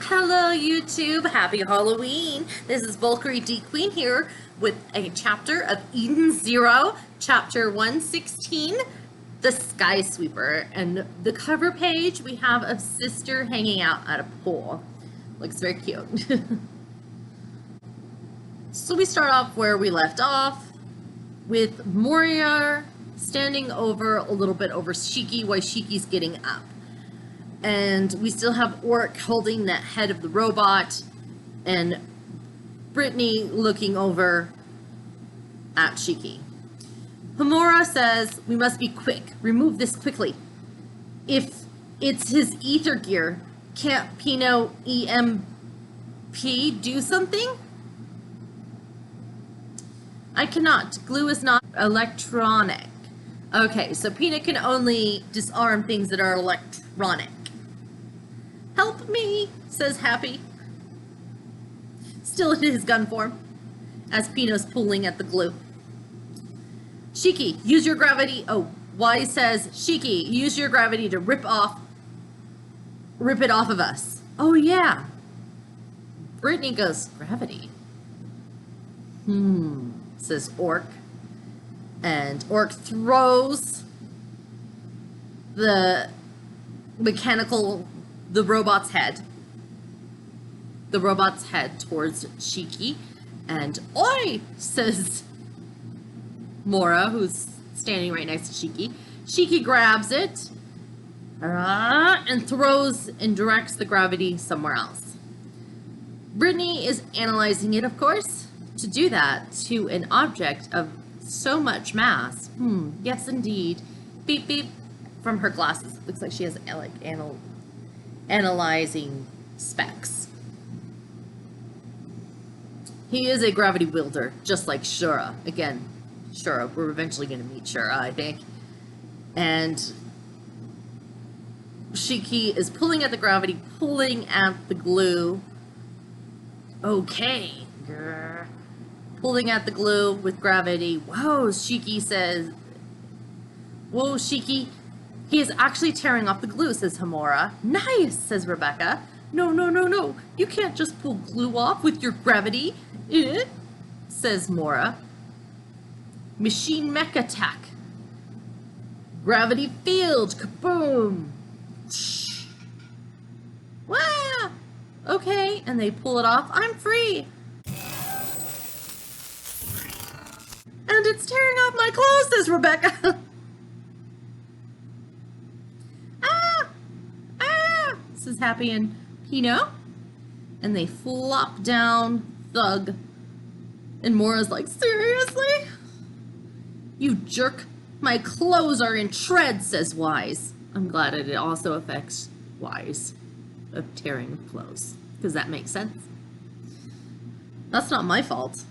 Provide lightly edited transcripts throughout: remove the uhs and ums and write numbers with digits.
Hello YouTube, happy Halloween. This is Valkyrie D Queen here with a chapter of Eden Zero, chapter 116, The Sky Sweeper. And the cover page we have of Sister hanging out at a pool. Looks very cute. So we start off where we left off with Moria standing over a little bit over Shiki while Shiki's getting up. And we still have Orc holding that head of the robot, and Brittany looking over at Shiki. Homura says, "We must be quick. Remove this quickly. If it's his ether gear, can't Pino EMP do something?" "I cannot. Glue is not electronic." Okay, so Pino can only disarm things that are electronic. "Help me," says Happy, still in his gun form, as Pino's pulling at the glue. "Shiki, use your gravity." Oh, Wise says, "Shiki, use your gravity to rip it off of us." Oh yeah. Brittany goes, "Gravity?" Says Orc. And Orc throws the robot's head towards Shiki, and "Oi!" says Mora, who's standing right next to Shiki. Shiki grabs it and throws and directs the gravity somewhere else. Brittany is analyzing it, of course, to do that to an object of so much mass. Yes, indeed. Beep, beep. From her glasses. Looks like she has like analyzing specs. He is a gravity wielder, just like Shura. Again, Shura. We're eventually going to meet Shura, I think. And Shiki is pulling at the gravity, pulling at the glue. Okay. Pulling at the glue with gravity. Whoa, Shiki says. "Whoa, Shiki. He is actually tearing off the glue," says Homura. "Nice," says Rebecca. No. You can't just pull glue off with your gravity. Says Mora. "Machine mech attack. Gravity field. Kaboom." Wow. Okay, and they pull it off. "I'm free. And it's tearing off my clothes," says Rebecca. Says Happy and Pino. And they flop down, thug. And Mora's like, "Seriously? You jerk. My clothes are in shreds," says Wise. I'm glad it also affects Wise of tearing of clothes, because that makes sense. "That's not my fault.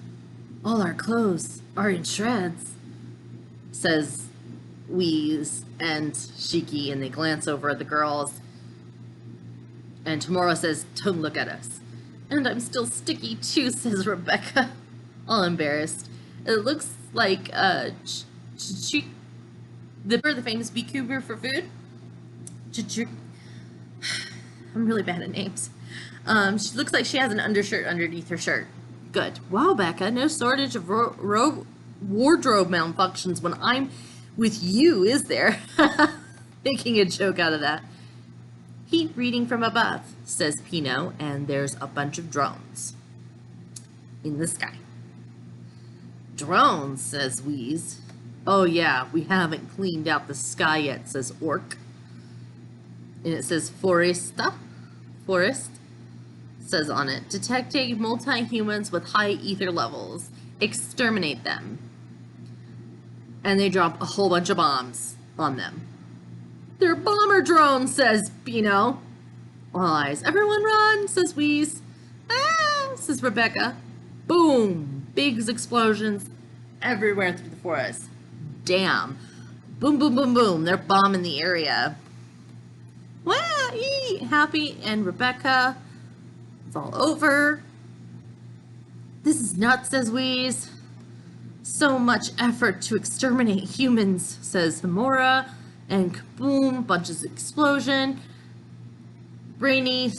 All our clothes are in shreds," says Wheeze and Shiki, and they glance over at the girls. And Tomorrow says, "Don't look at us." "And I'm still sticky too," says Rebecca, all embarrassed. It looks like the famous beekeeper for food. I'm really bad at names. She looks like she has an undershirt underneath her shirt. Good. "Wow, Becca, no shortage of wardrobe malfunctions when I'm with you, is there?" Making a joke out of that. "Heat reading from above," says Pino, and there's a bunch of drones in the sky. "Drones," says Wheeze. "Oh yeah, we haven't cleaned out the sky yet," says Orc. And it says forest, says on it, "Detecting multi-humans with high ether levels. Exterminate them." And they drop a whole bunch of bombs on them. "They're bomber drones," says Pino. All eyes. "Everyone run," says Wheeze. "Ah," says Rebecca. Boom! Big explosions everywhere through the forest. Damn. Boom, boom, boom, boom. They're bombing the area. Wow! Happy and Rebecca. It's all over. "This is nuts," says Wheeze. "So much effort to exterminate humans," says Homura. and kaboom, bunches of explosion. Brittany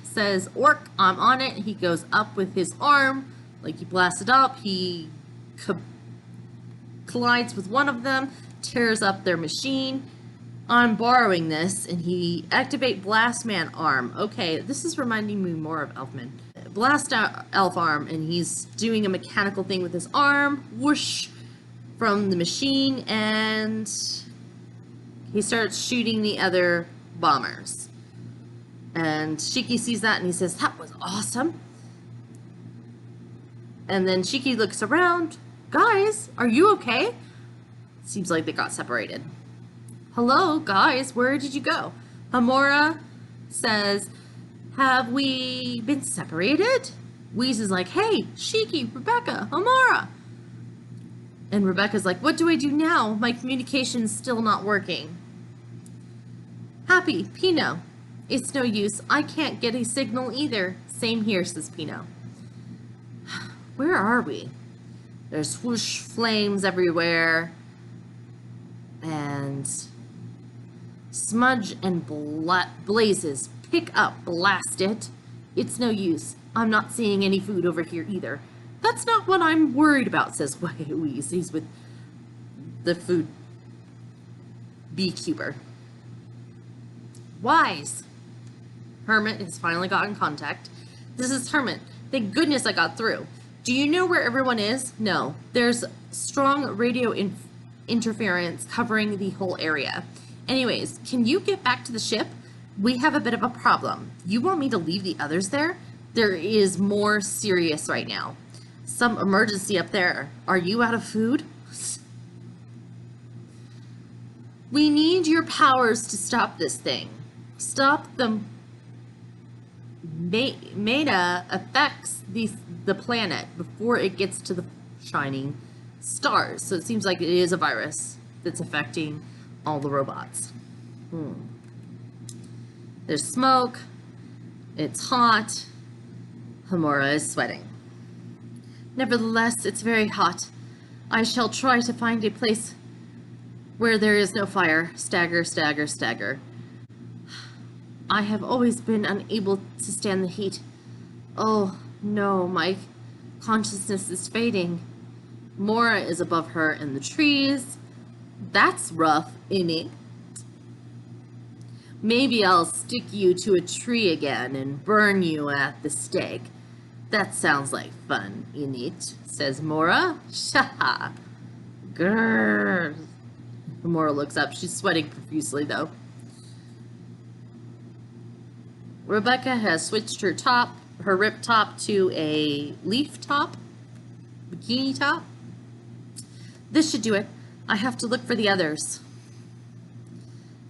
says, "Orc, I'm on it." He goes up with his arm, like he blasted up. He collides with one of them, tears up their machine. I'm borrowing this, and he activate Blast Man arm. Okay, this is reminding me more of Elfman. Blast out Elf arm, and he's doing a mechanical thing with his arm. Whoosh from the machine, and he starts shooting the other bombers. And Shiki sees that, and he says, "That was awesome." And then Shiki looks around. "Guys, are you okay?" Seems like they got separated. "Hello, guys, where did you go?" Hamura says, "Have we been separated?" Wheeze is like, "Hey, Shiki, Rebecca, Hamura." And Rebecca's like, "What do I do now? My communication's still not working." Happy, Pino. "It's no use. I can't get a signal either." "Same here," says Pino. "Where are we?" There's whoosh flames everywhere. And smudge and blazes. "Pick up, blast it." "It's no use. I'm not seeing any food over here either." "That's not what I'm worried about," says Wheeze. He's with the food beekeeper. Wise. Hermit has finally gotten contact. "This is Hermit. Thank goodness I got through. Do you know where everyone is?" "No. There's strong radio interference covering the whole area. Anyways, can you get back to the ship? We have a bit of a problem. You want me to leave the others there? There is more serious right now. Some emergency up there. Are you out of food?" "We need your powers to stop this thing. Stop the Meta affects the planet before it gets to the shining stars." So it seems like it is a virus that's affecting all the robots. There's smoke. It's hot. Hamura is sweating. "Nevertheless, it's very hot. I shall try to find a place where there is no fire." Stagger, stagger, stagger. "I have always been unable to stand the heat. Oh, no, my consciousness is fading." Mora is above her in the trees. "That's rough, innit? Maybe I'll stick you to a tree again and burn you at the stake. That sounds like fun, innit?" says Mora. "Shaha. Grrr." Mora looks up. She's sweating profusely, though. Rebecca has switched her ripped top, to a leaf top, bikini top. "This should do it. I have to look for the others."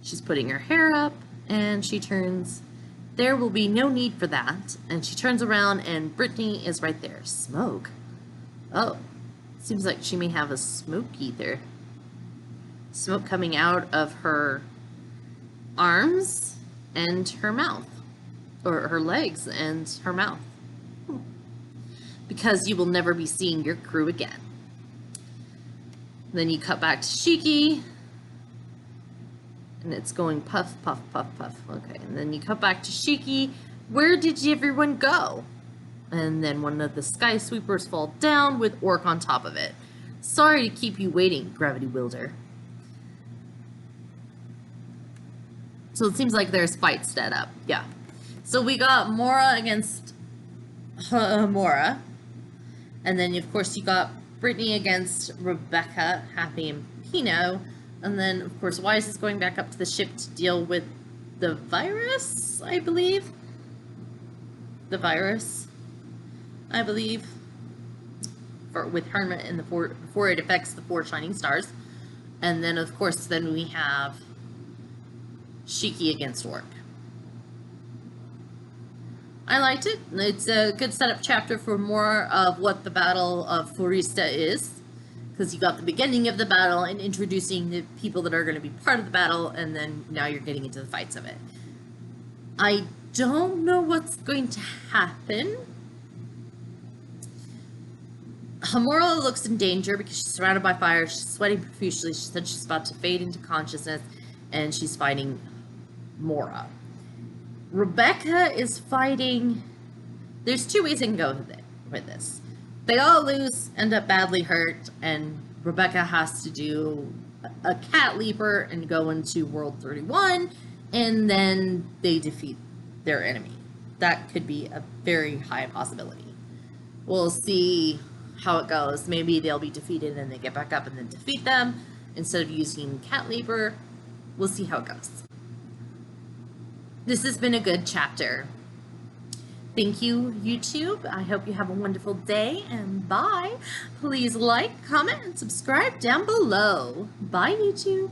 She's putting her hair up, and she turns. "There will be no need for that." And she turns around, and Brittany is right there. Smoke. Oh, seems like she may have a smoke ether. Smoke coming out of her arms and her mouth. Or her legs and her mouth. "Because you will never be seeing your crew again." Then you cut back to Shiki. And it's going puff, puff, puff, puff. Okay, and then you cut back to Shiki. "Where did everyone go?" And then one of the sky sweepers fall down with Orc on top of it. "Sorry to keep you waiting, Gravity Wielder." So it seems like there's fights set up. Yeah. So we got Mora against Mora. And then, of course, you got Brittany against Rebecca, Happy, and Pino. And then, of course, Wise is going back up to the ship to deal with the virus, I believe. The virus, I believe. With Hermit and before it affects the 4 shining stars. And then, of course, then we have Shiki against Orc. I liked it. It's a good setup chapter for more of what the Battle of Florista is. Because you got the beginning of the battle and introducing the people that are going to be part of the battle, and then now you're getting into the fights of it. I don't know what's going to happen. Hamura looks in danger because she's surrounded by fire. She's sweating profusely. She said she's about to fade into consciousness, and she's fighting Mora. Rebecca is fighting. There's two ways I can go with this. They all lose, end up badly hurt, and Rebecca has to do a cat leaper and go into World 31, and then they defeat their enemy. That could be a very high possibility. We'll see how it goes. Maybe they'll be defeated and they get back up and then defeat them instead of using cat leaper. We'll see how it goes. This has been a good chapter. Thank you, YouTube. I hope you have a wonderful day, and bye. Please like, comment, and subscribe down below. Bye, YouTube.